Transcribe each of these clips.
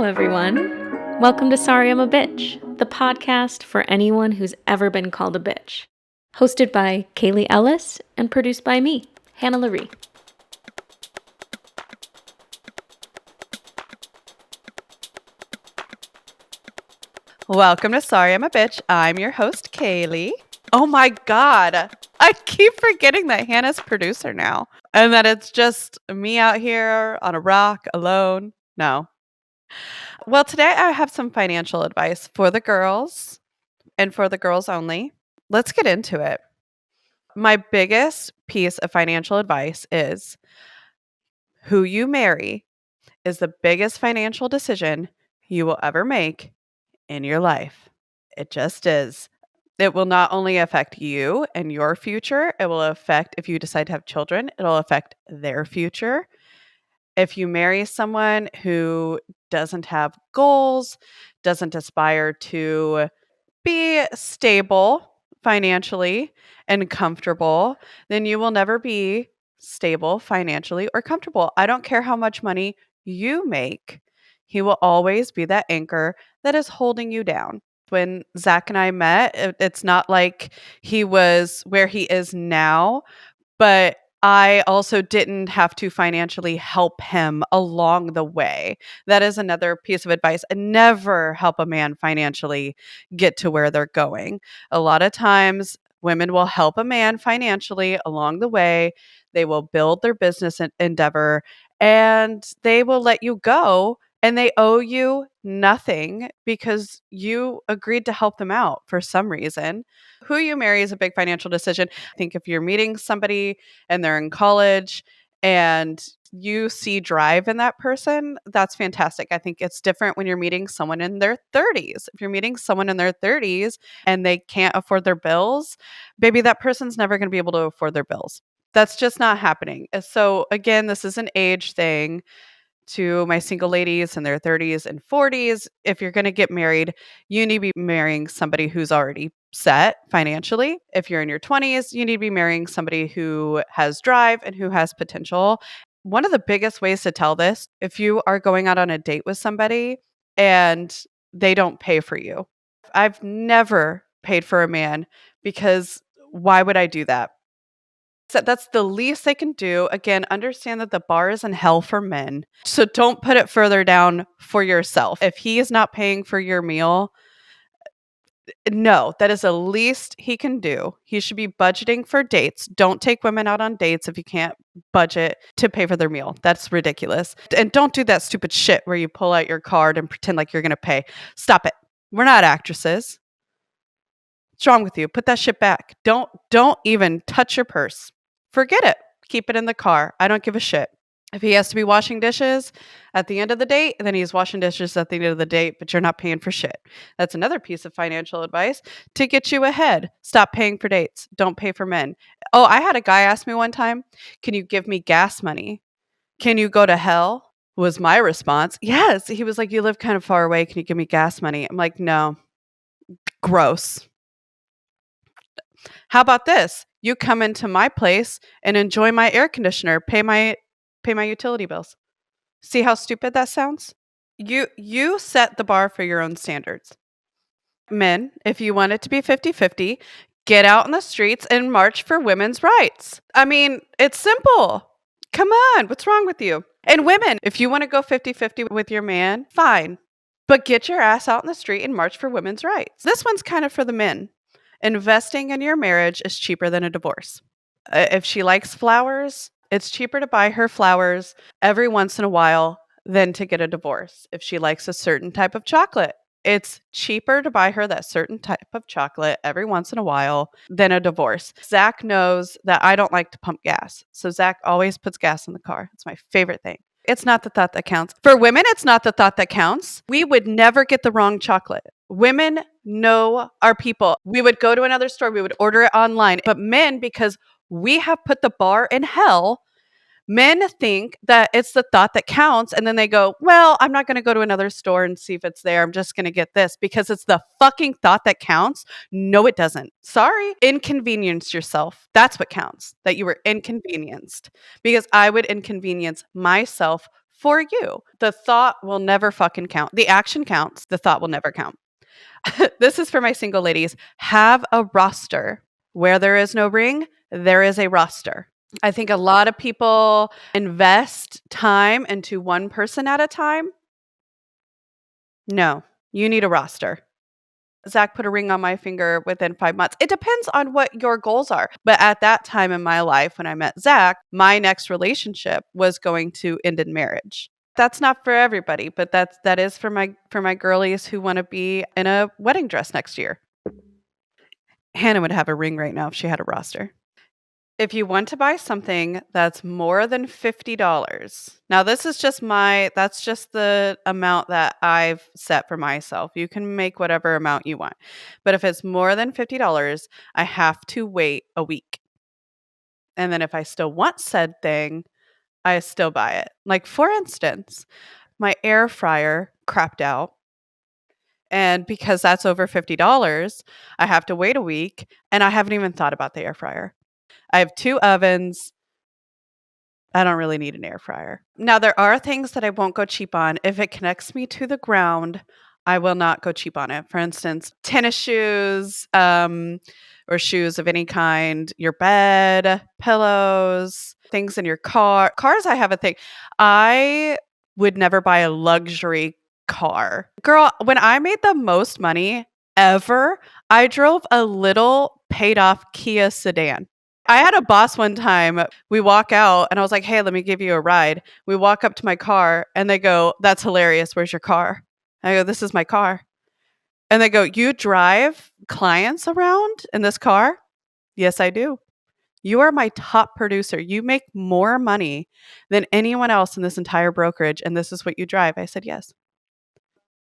everyone. Welcome to Sorry I'm a Bitch, the podcast for anyone who's ever been called a bitch. Hosted by Kaylee Ellis and produced by me, Hannah Laree. Welcome to Sorry I'm a Bitch. I'm your host, Kaylee. Oh my God. I keep forgetting that Hannah's producer now and that it's just me out here on a rock alone. No. Well, today I have some financial advice for the girls and for the girls only. Let's get into it. My biggest piece of financial advice is who you marry is the biggest financial decision you will ever make in your life. It just is. It will not only affect you and your future, it will affect if you decide to have children, it'll affect their future. If you marry someone who doesn't have goals, doesn't aspire to be stable financially and comfortable, then you will never be stable financially or comfortable. I don't care how much money you make. He will always be that anchor that is holding you down. When Zach and I met, it's not like he was where he is now, but I also didn't have to financially help him along the way. That is another piece of advice. Never help a man financially get to where they're going. A lot of times, women will help a man financially along the way. They will build their business endeavor and they will let you go. And they owe you nothing because you agreed to help them out for some reason. Who you marry is a big financial decision. I think if you're meeting somebody and they're in college and you see drive in that person, that's fantastic. I think it's different when you're meeting someone in their 30s. If you're meeting someone in their 30s and they can't afford their bills, baby, that person's never going to be able to afford their bills. That's just not happening. So again, this is an age thing. To my single ladies in their 30s and 40s, if you're going to get married, you need to be marrying somebody who's already set financially. If you're in your 20s, you need to be marrying somebody who has drive and who has potential. One of the biggest ways to tell this, if you are going out on a date with somebody and they don't pay for you. I've never paid for a man because why would I do that? So that's the least they can do. Again, understand that the bar is in hell for men. So don't put it further down for yourself. If he is not paying for your meal, no, that is the least he can do. He should be budgeting for dates. Don't take women out on dates if you can't budget to pay for their meal. That's ridiculous. And don't do that stupid shit where you pull out your card and pretend like you're going to pay. Stop it. We're not actresses. What's wrong with you? Put that shit back. Don't even touch your purse. Forget it. Keep it in the car. I don't give a shit. If he has to be washing dishes at the end of the date, then he's washing dishes at the end of the date, but you're not paying for shit. That's another piece of financial advice to get you ahead. Stop paying for dates. Don't pay for men. Oh, I had a guy ask me one time, can you give me gas money? Can you go to hell? Was my response. Yes. He was like, you live kind of far away. Can you give me gas money? I'm like, no. Gross. How about this? You come into my place and enjoy my air conditioner, pay my utility bills. See how stupid that sounds? You set the bar for your own standards. Men, if you want it to be 50-50, get out in the streets and march for women's rights. I mean, it's simple. Come on, what's wrong with you? And women, if you want to go 50-50 with your man, fine. But get your ass out in the street and march for women's rights. This one's kind of for the men. Investing in your marriage is cheaper than a divorce. If she likes flowers, it's cheaper to buy her flowers every once in a while than to get a divorce. If she likes a certain type of chocolate, it's cheaper to buy her that certain type of chocolate every once in a while than a divorce. Zach knows that I don't like to pump gas. So Zach always puts gas in the car. It's my favorite thing. It's not the thought that counts. For women, it's not the thought that counts. We would never get the wrong chocolate. Women know our people. We would go to another store. We would order it online. But men, because we have put the bar in hell, men think that it's the thought that counts. And then they go, well, I'm not going to go to another store and see if it's there. I'm just going to get this because it's the fucking thought that counts. No, it doesn't. Sorry. Inconvenience yourself. That's what counts, that you were inconvenienced, because I would inconvenience myself for you. The thought will never fucking count. The action counts. The thought will never count. This is for my single ladies. Have a roster. Where there is no ring, there is a roster. I think a lot of people invest time into one person at a time. No, you need a roster. Zach put a ring on my finger within 5 months. It depends on what your goals are. But at that time in my life, when I met Zach, my next relationship was going to end in marriage. That's not for everybody, but that is for my girlies who want to be in a wedding dress next year. Hannah would have a ring right now if she had a roster. If you want to buy something that's more than $50, now this is that's just the amount that I've set for myself. You can make whatever amount you want. But if it's more than $50, I have to wait a week. And then if I still want said thing, I still buy it. Like for instance, my air fryer crapped out. And because that's over $50, I have to wait a week and I haven't even thought about the air fryer. I have 2 ovens. I don't really need an air fryer. Now, there are things that I won't go cheap on. If it connects me to the ground, I will not go cheap on it. For instance, tennis shoes, or shoes of any kind, your bed, pillows, things in your car. Cars, I have a thing. I would never buy a luxury car. Girl, when I made the most money ever, I drove a little paid off Kia sedan. I had a boss one time. We walk out and I was like, hey, let me give you a ride. We walk up to my car and they go, that's hilarious. Where's your car? I go, this is my car. And they go, you drive clients around in this car? Yes, I do. You are my top producer. You make more money than anyone else in this entire brokerage. And this is what you drive. I said, yes.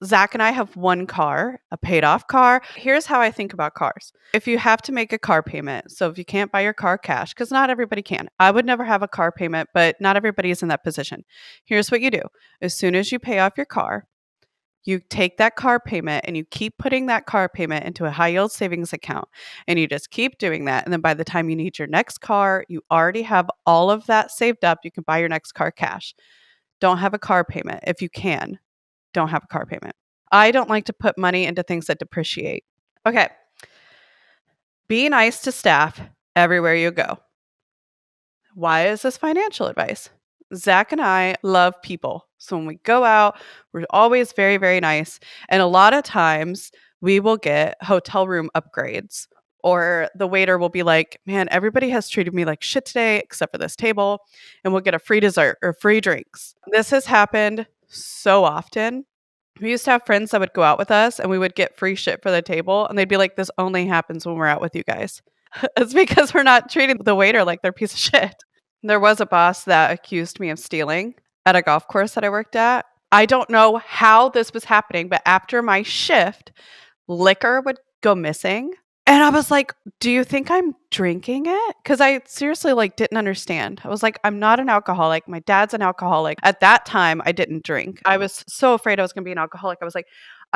Zach and I have one car, a paid off car. Here's how I think about cars. If you have to make a car payment, so if you can't buy your car cash, because not everybody can. I would never have a car payment, but not everybody is in that position. Here's what you do. As soon as you pay off your car, you take that car payment and you keep putting that car payment into a high yield savings account. And you just keep doing that. And then by the time you need your next car, you already have all of that saved up. You can buy your next car cash. Don't have a car payment if you can. Don't have a car payment. I don't like to put money into things that depreciate. Okay. Be nice to staff everywhere you go. Why is this financial advice? Zach and I love people. So when we go out, we're always very, very nice. And a lot of times we will get hotel room upgrades, or the waiter will be like, man, everybody has treated me like shit today except for this table. And we'll get a free dessert or free drinks. This has happened so often. We used to have friends that would go out with us and we would get free shit for the table. And they'd be like, this only happens when we're out with you guys. It's because we're not treating the waiter like they're a piece of shit. There was a boss that accused me of stealing at a golf course that I worked at. I don't know how this was happening, but after my shift, liquor would go missing. And I was like, do you think I'm drinking it? Because I seriously didn't understand. I was like, I'm not an alcoholic. My dad's an alcoholic. At that time, I didn't drink. I was so afraid I was going to be an alcoholic. I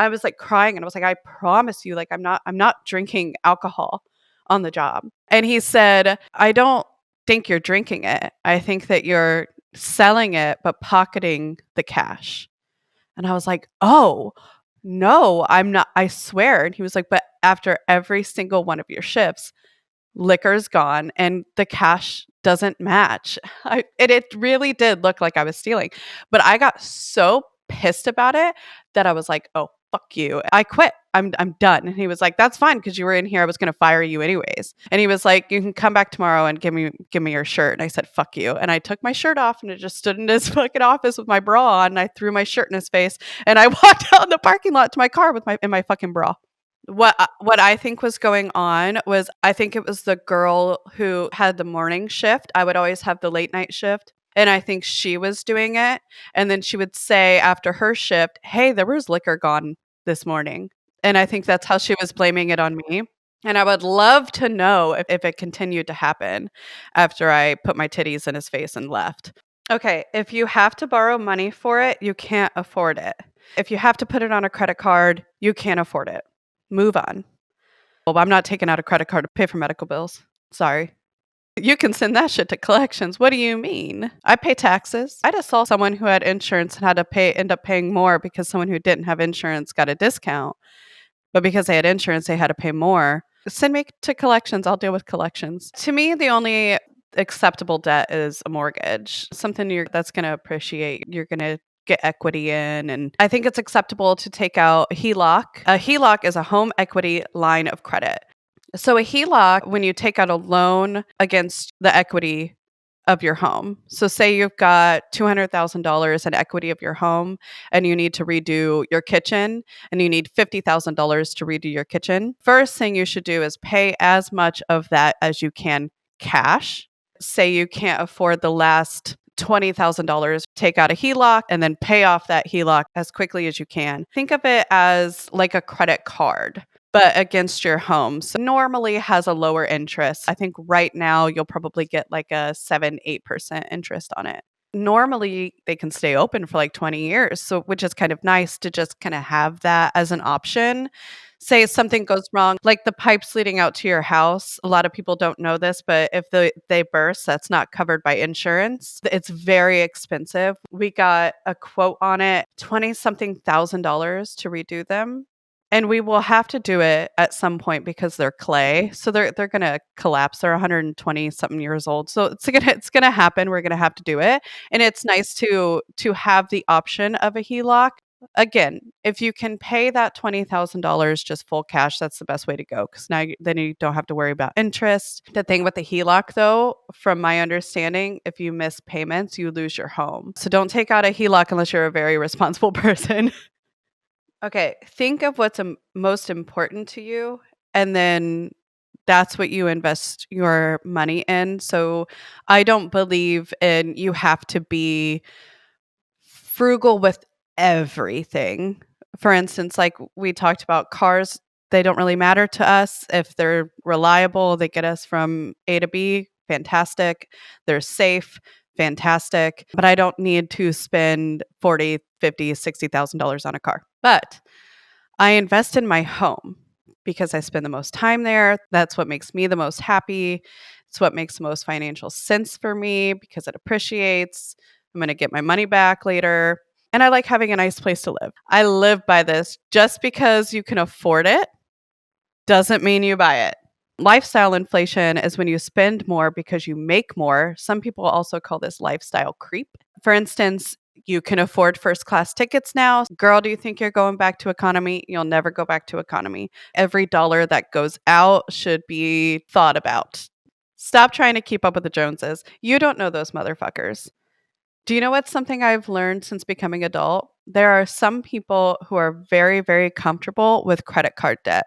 was like crying and I was like, I promise you, I'm not drinking alcohol on the job. And he said, I don't think you're drinking it. I think that you're selling it, but pocketing the cash. And I was like, oh, no, I'm not. I swear. And he was like, but after every single one of your shifts, liquor's gone and the cash doesn't match. It really did look like I was stealing. But I got so pissed about it that I was like, oh, fuck you. I quit. I'm done. And he was like, that's fine because you were in here. I was going to fire you anyways. And he was like, you can come back tomorrow and give me your shirt. And I said, fuck you. And I took my shirt off and it just stood in his fucking office with my bra on. And I threw my shirt in his face and I walked out in the parking lot to my car in my fucking bra. What I think was going on was I think it was the girl who had the morning shift. I would always have the late night shift. And I think she was doing it. And then she would say after her shift, hey, there was liquor gone this morning. And I think that's how she was blaming it on me. And I would love to know if it continued to happen after I put my titties in his face and left. Okay, if you have to borrow money for it, you can't afford it. If you have to put it on a credit card, you can't afford it. Move on. Well, I'm not taking out a credit card to pay for medical bills. Sorry. You can send that shit to collections. What do you mean? I pay taxes. I just saw someone who had insurance and had to end up paying more because someone who didn't have insurance got a discount. But because they had insurance, they had to pay more. Send me to collections. I'll deal with collections. To me, the only acceptable debt is a mortgage, something that's going to appreciate. You're going to get equity in. And I think it's acceptable to take out a HELOC. A HELOC is a home equity line of credit. So a HELOC, when you take out a loan against the equity of your home. So say you've got $200,000 in equity of your home and you need to redo your kitchen and you need $50,000 to redo your kitchen. First thing you should do is pay as much of that as you can cash. Say you can't afford the last $20,000, take out a HELOC and then pay off that HELOC as quickly as you can. Think of it as like a credit card, but against your home. So normally has a lower interest. I think right now you'll probably get like a 7-8% interest on it. Normally they can stay open for like 20 years. So which is kind of nice to just kind of have that as an option. Say something goes wrong, like the pipes leading out to your house. A lot of people don't know this, but if they burst, that's not covered by insurance. It's very expensive. We got a quote on it, 20 something thousand dollars to redo them. And we will have to do it at some point because they're clay. So they're going to collapse. They're 120 something years old. So it's going to happen. We're going to have to do it. And it's nice to have the option of a HELOC. Again, if you can pay that $20,000 just full cash, that's the best way to go because then you don't have to worry about interest. The thing with the HELOC, though, from my understanding, if you miss payments, you lose your home. So don't take out a HELOC unless you're a very responsible person. Okay, think of what's most important to you, and then that's what you invest your money in. So I don't believe in you have to be frugal with everything. For instance, like we talked about cars, they don't really matter to us. If they're reliable, they get us from A to B, fantastic. They're safe, fantastic. But I don't need to spend 40, 50, $60,000 on a car. But I invest in my home because I spend the most time there. That's what makes me the most happy. It's what makes the most financial sense for me because it appreciates. I'm going to get my money back later. And I like having a nice place to live. I live by this. Just because you can afford it doesn't mean you buy it. Lifestyle inflation is when you spend more because you make more. Some people also call this lifestyle creep. For instance, you can afford first class tickets now. Girl, do you think you're going back to economy? You'll never go back to economy. Every dollar that goes out should be thought about. Stop trying to keep up with the Joneses. You don't know those motherfuckers. Do you know what's something I've learned since becoming adult? There are some people who are very, very comfortable with credit card debt.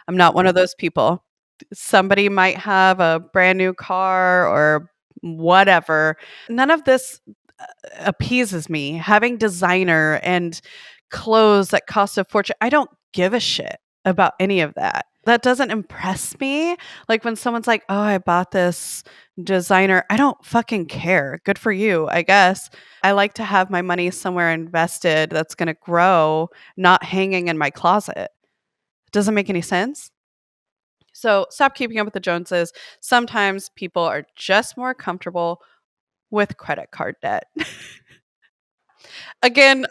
I'm not one of those people. Somebody might have a brand new car or whatever. None of this appeases me. Having designer and clothes that cost a fortune, I don't give a shit about any of that. That doesn't impress me. Like when someone's like, oh, I bought this designer, I don't fucking care. Good for you, I guess. I like to have my money somewhere invested that's going to grow, not hanging in my closet. It doesn't make any sense. So stop keeping up with the Joneses. Sometimes people are just more comfortable with credit card debt. Again,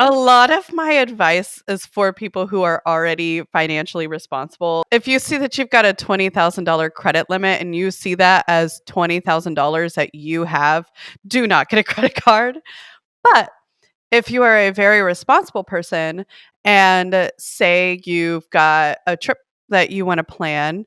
a lot of my advice is for people who are already financially responsible. If you see that you've got a $20,000 credit limit and you see that as $20,000 that you have, do not get a credit card. But if you are a very responsible person and say you've got a trip that you want to plan,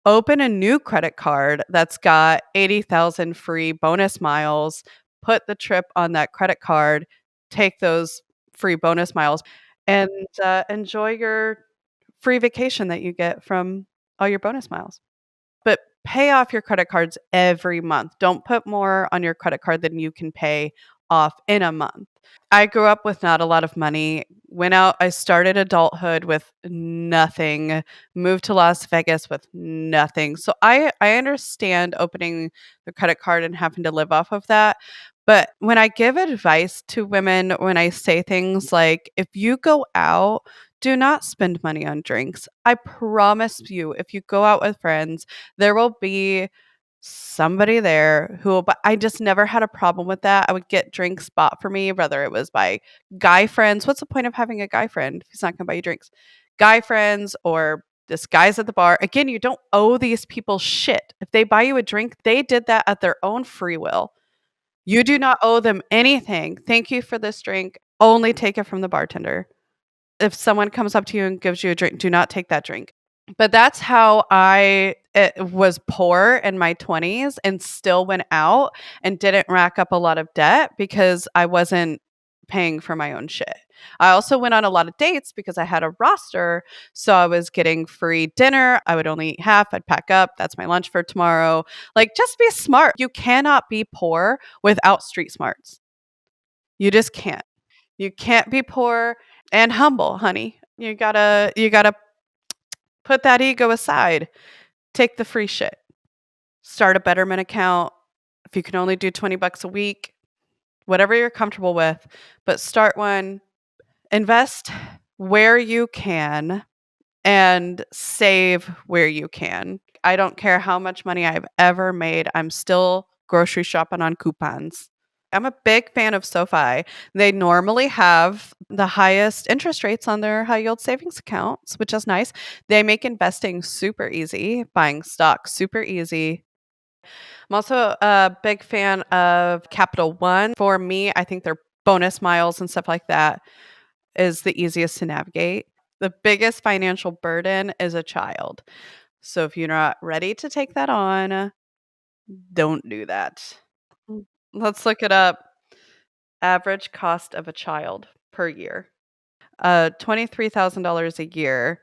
open a new credit card that's got 80,000 free bonus miles, put the trip on that credit card, take those free bonus miles, and enjoy your free vacation that you get from all your bonus miles. But pay off your credit cards every month. Don't put more on your credit card than you can pay off in a month. I grew up with not a lot of money. I started adulthood with nothing, moved to Las Vegas with nothing. So I understand opening the credit card and having to live off of that. But when I give advice to women, when I say things like, if you go out, do not spend money on drinks. I promise you, if you go out with friends, there will be somebody there who, but I just never had a problem with that. I would get drinks bought for me, whether it was by guy friends. What's the point of having a guy friend if he's not going to buy you drinks? Guy friends or this guy's at the bar. Again, you don't owe these people shit. If they buy you a drink, they did that at their own free will. You do not owe them anything. Thank you for this drink. Only take it from the bartender. If someone comes up to you and gives you a drink, do not take that drink. But that's how I was poor in my 20s and still went out and didn't rack up a lot of debt because I wasn't paying for my own shit. I also went on a lot of dates because I had a roster. So I was getting free dinner. I would only eat half. I'd pack up. That's my lunch for tomorrow. Like, just be smart. You cannot be poor without street smarts. You just can't. You can't be poor and humble, honey. You gotta put that ego aside. Take the free shit. Start a Betterment account. If you can only do $20 a week, whatever you're comfortable with, but start one. Invest where you can and save where you can. I don't care how much money I've ever made. I'm still grocery shopping on coupons. I'm a big fan of SoFi. They normally have the highest interest rates on their high yield savings accounts, which is nice. They make investing super easy, buying stocks super easy. I'm also a big fan of Capital One. For me, I think their bonus miles and stuff like that is the easiest to navigate. The biggest financial burden is a child. So if you're not ready to take that on, don't do that. Let's look it up. Average cost of a child per year. $23,000 a year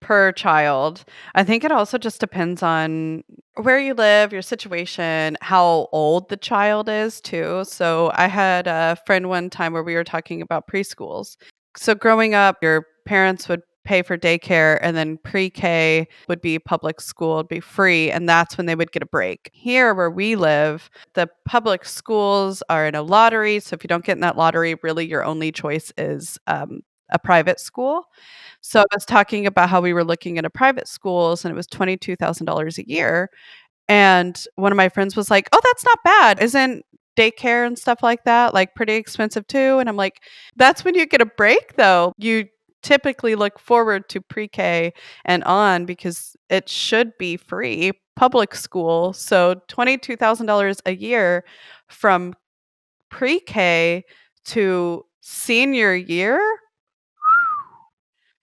per child. I think it also just depends on where you live, your situation, how old the child is too. So I had a friend one time where we were talking about preschools. So growing up, your parents would pay for daycare and then pre-K would be public school, it'd be free, and that's when they would get a break. Here where we live, the public schools are in a lottery, so if you don't get in that lottery, really your only choice is a private school. So I was talking about how we were looking at a private schools and it was $22,000 a year. And one of my friends was like, "Oh, that's not bad. Isn't daycare and stuff like that like pretty expensive too?" And I'm like, "That's when you get a break though. You typically look forward to pre-K and on because it should be free public school. So $22,000 a year from pre-K to senior year.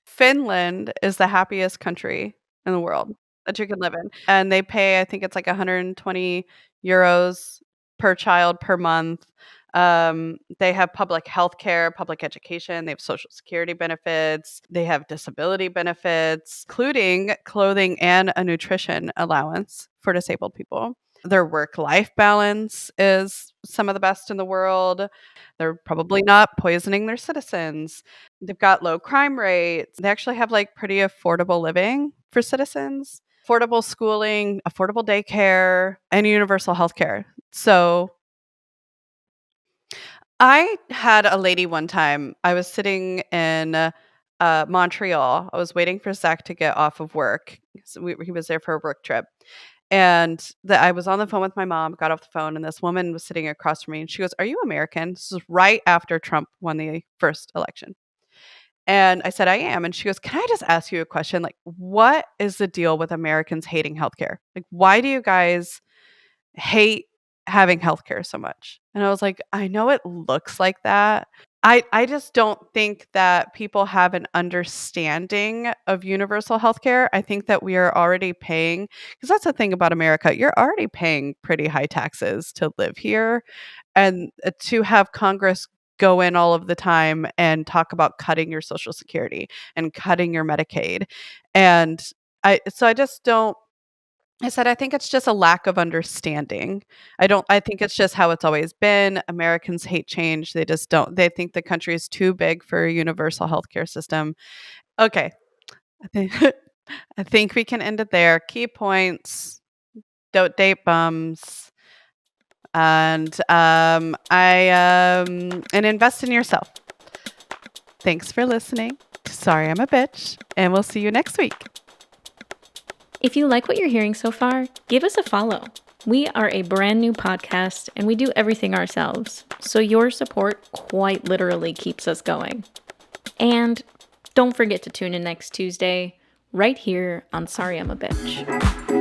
Finland is the happiest country in the world that you can live in, and they pay, I think it's like 120 euros per child per month. They have public healthcare, public education, they have social security benefits, they have disability benefits, including clothing and a nutrition allowance for disabled people. Their work-life balance is some of the best in the world. They're probably not poisoning their citizens. They've got low crime rates. They actually have like pretty affordable living for citizens, affordable schooling, affordable daycare, and universal healthcare. So I had a lady one time. I was sitting in Montreal. I was waiting for Zach to get off of work. So he was there for a work trip. And I was on the phone with my mom, got off the phone, and this woman was sitting across from me. And she goes, "Are you American?" This was right after Trump won the first election. And I said, "I am." And she goes, "Can I just ask you a question? Like, what is the deal with Americans hating healthcare? Like, why do you guys hate having healthcare so much?" And I was like, "I know it looks like that. I just don't think that people have an understanding of universal healthcare. I think that we are already paying, because that's the thing about America. You're already paying pretty high taxes to live here, and to have Congress go in all of the time and talk about cutting your Social Security and cutting your Medicaid. And I just don't. I said, I think it's just a lack of understanding. I think it's just how it's always been. Americans hate change. They just don't. They think the country is too big for a universal healthcare system. Okay. I think I think we can end it there. Key points: don't date bums, and and invest in yourself. Thanks for listening. Sorry, I'm a bitch, and we'll see you next week. If you like what you're hearing so far, give us a follow. We are a brand new podcast and we do everything ourselves, so your support quite literally keeps us going. And don't forget to tune in next Tuesday, right here on Sorry I'm a Bitch.